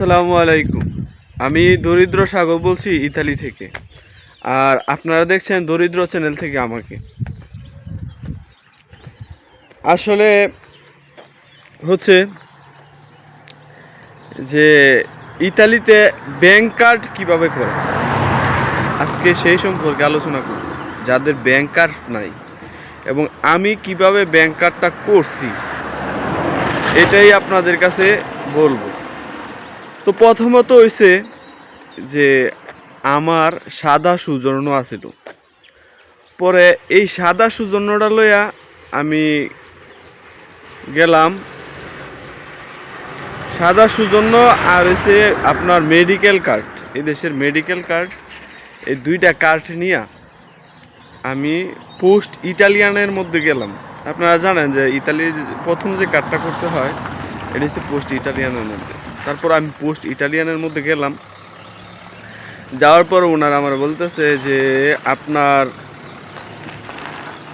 আসসালামু আলাইকুম। আমি দরিদ্র সাগর বলছি ইতালি থেকে। আর আপনারা দেখছেন দরিদ্র চ্যানেল থেকে আমাকে। আসলে হচ্ছে যে ইতালিতে ব্যাংক কার্ড কীভাবে করে, আজকে সেই সম্পর্কে আলোচনা করব। যাদের ব্যাংক কার্ড নাই এবং আমি কিভাবে ব্যাংক কার্ডটা করছি এটাই আপনাদের কাছে বলবো। তো প্রথমত হইছে যে আমার সাদা সৌজন্য আছিল। পরে এই সাদা সৌজন্যটা লইয়া আমি গেলাম। সাদা সৌজন্য আর হচ্ছে আপনার মেডিকেল কার্ড, এই দেশের মেডিকেল কার্ড, এই দুইটা কার্ড নিয়ে আমি পোস্ট ইটালিয়ানের মধ্যে গেলাম। আপনারা জানেন যে ইতালির প্রথম যে কার্ডটা করতে হয় এটা হচ্ছে পোস্ট ইটালিয়ানের মধ্যে। তারপর আমি পোস্ট ইটালিয়ানের মধ্যে গেলাম। যাওয়ার পর ওনারা আমার বলতেছে যে আপনার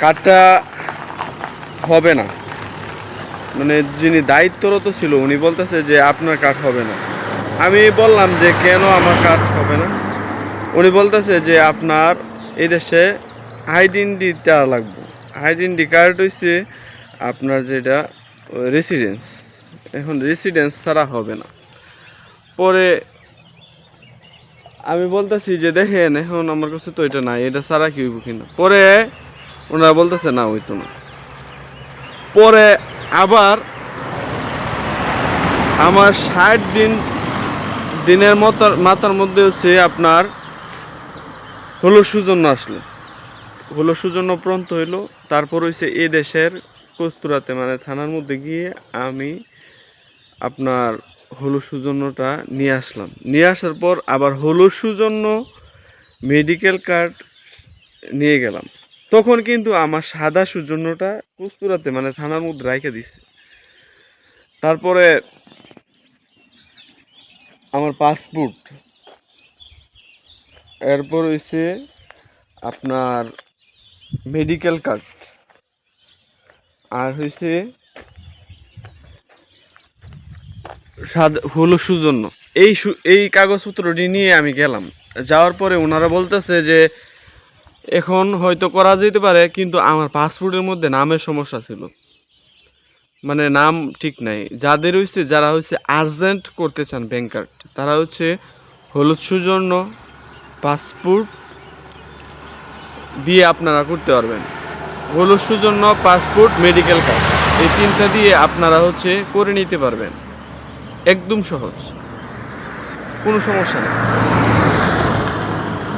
কার্ডটা হবে না, মানে যিনি দায়িত্বরত ছিল উনি বলতেছে যে আপনার কার্ড হবে না। আমি বললাম যে কেন আমার কার্ড হবে না? উনি বলতেছে যে আপনার এই দেশে আইডেন্টিটা লাগবে। আইডেন্টি কার্ড হচ্ছে আপনার যেটা রেসিডেন্স, এখন রেসিডেন্স ছাড়া হবে না। পরে আমি বলতেছি যে দেখেন এখন আমার কাছে তো এটা নাই, এটা ছাড়া কি হইব কিনা। পরে ওনারা বলতেছে না হইতো না। পরে আবার আমার 60 দিনের মাথার মধ্যে হচ্ছে আপনার হলো সৌজন্য আসলো। হলো সৌজন্য প্রান্ত হইলো। তারপর হচ্ছে এই দেশের কস্তুরাতে মানে থানার মধ্যে গিয়ে আমি আপনার হলো সৌজন্যটা নিয়ে আসলাম। নিয়ে আসার পর আবার হলো সৌজন্য মেডিকেল কার্ড নিয়ে গেলাম। তখন কিন্তু আমার সাদা সৌজন্যটা কস্তুরাতে মানে থানার মধ্যে রাইখে দিছে। তারপরে আমার পাসপোর্ট, এরপর হইছে আপনার মেডিকেল কার্ড, আর হইছে হলো সৌজন্য। এই কাগজপত্রটি নিয়ে আমি গেলাম। যাওয়ার পরে ওনারা বলতেছে যে এখন হয়তো করা যেতে পারে, কিন্তু আমার পাসপোর্টের মধ্যে নামের সমস্যা ছিল, মানে নাম ঠিক নাই। যাদের হচ্ছে যারা হচ্ছে আর্জেন্ট করতে চান ব্যাংক কার্ড, তারা হচ্ছে হলুদ সৌজন্য পাসপোর্ট দিয়ে আপনারা করতে পারবেন। হলুদ সৌজন্য পাসপোর্ট মেডিকেল কার্ড এই তিনটা দিয়ে আপনারা হচ্ছে করে নিতে পারবেন। একদম সহজ, কোনো সমস্যা নেই।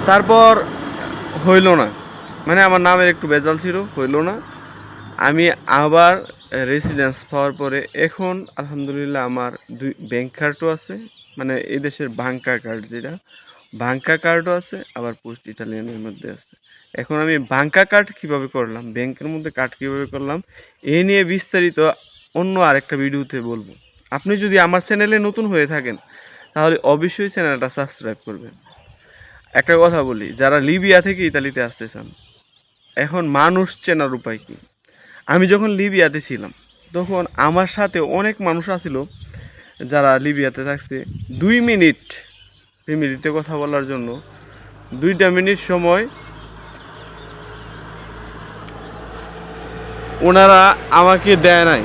তারপর হইল না, মানে আমার নামের একটু ভেজাল ছিল, হইল না। আমি আবার রেসিডেন্স পাওয়ার পরে এখন আলহামদুলিল্লাহ আমার দুই ব্যাংক কার্ডও আছে, মানে এই দেশের বাঙ্কা কার্ড, যেটা বাঙ্কা কার্ডও আছে, আবার পোস্ট ইটালিয়ানের মধ্যে আছে। এখন আমি বাঙ্কা কার্ড কীভাবে করলাম, ব্যাংকের মধ্যে কার্ড কীভাবে করলাম এই নিয়ে বিস্তারিত অন্য আরেকটা ভিডিওতে বলবো। আপনি যদি আমার চ্যানেলে নতুন হয়ে থাকেন তাহলে অবশ্যই চ্যানেলটা সাবস্ক্রাইব করবেন। একটা কথা বলি, যারা লিবিয়া থেকে ইতালিতে আসতে চান, এখন মানুষ চেনার উপায় কী? আমি যখন লিবিয়াতে ছিলাম তখন আমার সাথে অনেক মানুষ আসছিল যারা লিবিয়াতে থাকছে। 2 মিনিট ফ্যামিলিতে কথা বলার জন্য 2টা মিনিট সময় ওনারা আমাকে দেয় নাই।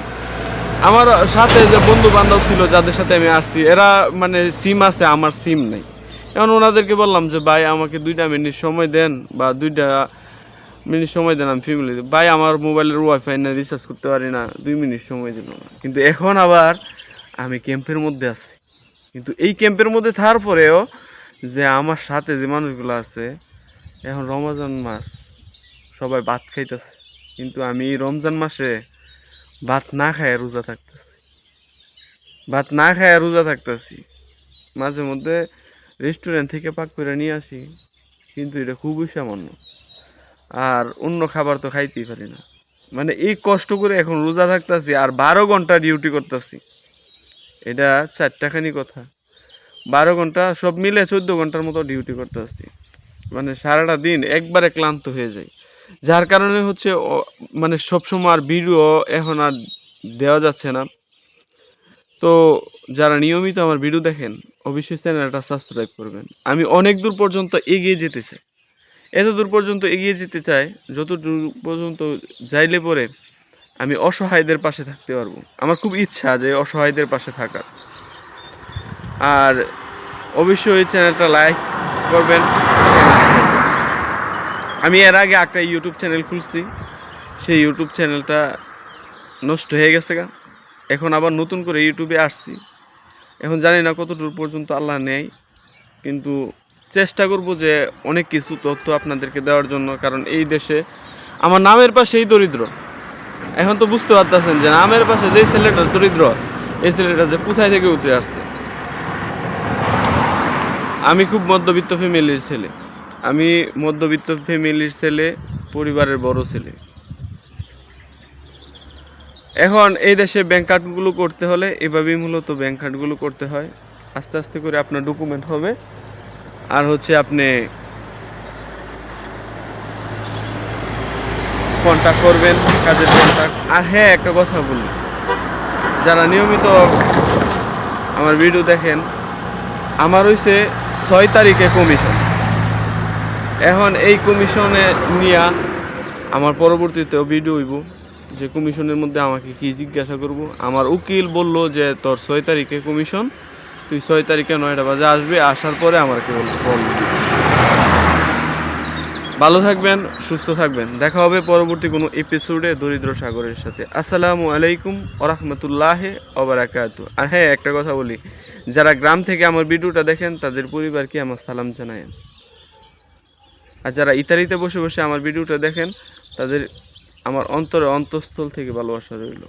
আমার সাথে যে বন্ধু বান্ধব ছিল যাদের সাথে আমি আসছি, এরা মানে সিম আছে, আমার সিম নেই। এখন ওনাদেরকে বললাম যে ভাই আমাকে 2টা মিনিট সময় দেন, বা 2টা মিনিট সময় দেন, আমি ফ্যামিলি। ভাই আমার মোবাইলের ওয়াইফাই না, রিচার্জ করতে পারি না, 2 মিনিট সময় দিল না। কিন্তু এখন আবার আমি ক্যাম্পের মধ্যে আছি, কিন্তু এই ক্যাম্পের মধ্যে থাকার পরেও যে আমার সাথে যে মানুষগুলো আছে, এখন রমজান মাস সবাই ভাত খাইতেছে, কিন্তু আমি এই রমজান মাসে ভাত না খায় রোজা থাকতেছি। ভাত না খায় রোজা থাকতেছি। মাঝে মধ্যে রেস্টুরেন্ট থেকে পাক করে নিয়ে আসি, কিন্তু এটা খুবই সামান্য, আর অন্য খাবার তো খাইতেই পারি না। মানে এই কষ্ট করে এখন রোজা থাকতেছি আর 12 ঘন্টা ডিউটি করতেছি। এটা 4টাখানি কথা, 12 ঘন্টা সব মিলে 14 ঘন্টার মতো ডিউটি করতেছি। মানে সারাটা দিন একবারে ক্লান্ত হয়ে যায়। যার কারণে হচ্ছে মানে সবসময় আর ভিডিও এখন আর দেওয়া যাচ্ছে না। তো যারা নিয়মিত আমার ভিডিও দেখেন অবশ্যই চ্যানেলটা সাবস্ক্রাইব করবেন। আমি অনেক দূর পর্যন্ত এগিয়ে যেতে চাই, এত দূর পর্যন্ত এগিয়ে যেতে চাই যতদূর পর্যন্ত যাইলে পরে আমি অসহায়দের পাশে থাকতে পারবো। আমার খুব ইচ্ছা যে অসহায়দের পাশে থাকার। আর অবশ্যই চ্যানেলটা লাইক করবেন। আমি এর আগে একটা ইউটিউব চ্যানেল খুলছি, সেই ইউটিউব চ্যানেলটা নষ্ট হয়ে গেছে গা। এখন আবার নতুন করে ইউটিউবে আসছি। এখন জানি না কতদূর পর্যন্ত আল্লাহ নেয়, কিন্তু চেষ্টা করব যে অনেক কিছু তথ্য আপনাদেরকে দেওয়ার জন্য। কারণ এই দেশে আমার নামের পাশেই দরিদ্র। এখন তো বুঝতে পারতেছেন যে নামের পাশে যে ছেলেটা দরিদ্র, এই ছেলেটা যে কোথায় থেকে উঠে আসছে। আমি খুব মধ্যবিত্ত ফ্যামিলির ছেলে, আমি মধ্যবিত্ত ফ্যামিলির ছেলে, পরিবারের বড় ছেলে। এখন এই দেশে ব্যাংক কার্ডগুলো করতে হলে এভাবেই মূলত ব্যাংক কার্ডগুলো করতে হয়। আস্তে আস্তে করে আপনার ডকুমেন্ট হবে, আর হচ্ছে আপনি কন্ট্যাক্ট করবেন, কাজের কন্ট্যাক্ট। আর হ্যাঁ, একটা কথা বলি, যারা নিয়মিত আমার ভিডিও দেখেন, আমার হইছে 6 তারিখে কমিশন। এখন এই কমিশনে নিয়ে আমার পরবর্তীতেও ভিডিও হইব যে কমিশনের মধ্যে আমাকে কি জিজ্ঞাসা করব। আমার উকিল বলল যে তোর 6 তারিখে কমিশন, তুই 6 তারিখে 9টা বাজে আসবে, আসার পরে আমাকে বলবি। ভালো থাকবেন, সুস্থ থাকবেন। দেখা হবে পরবর্তী কোনো এপিসোডে দরিদ্র সাগরের সাথে। আসসালামু আলাইকুম ওয়া রাহমাতুল্লাহি ওয়া বারাকাতুহু। আর হ্যাঁ, একটা কথা বলি, যারা গ্রাম থেকে আমার ভিডিওটা দেখেন তাদের পরিবারকে আমার সালাম জানায়েন। আর যারা ইতালিতে বসে বসে আমার ভিডিওটা দেখেন তাদের আমার অন্তরে অন্তঃস্থল থেকে ভালোবাসা রইল।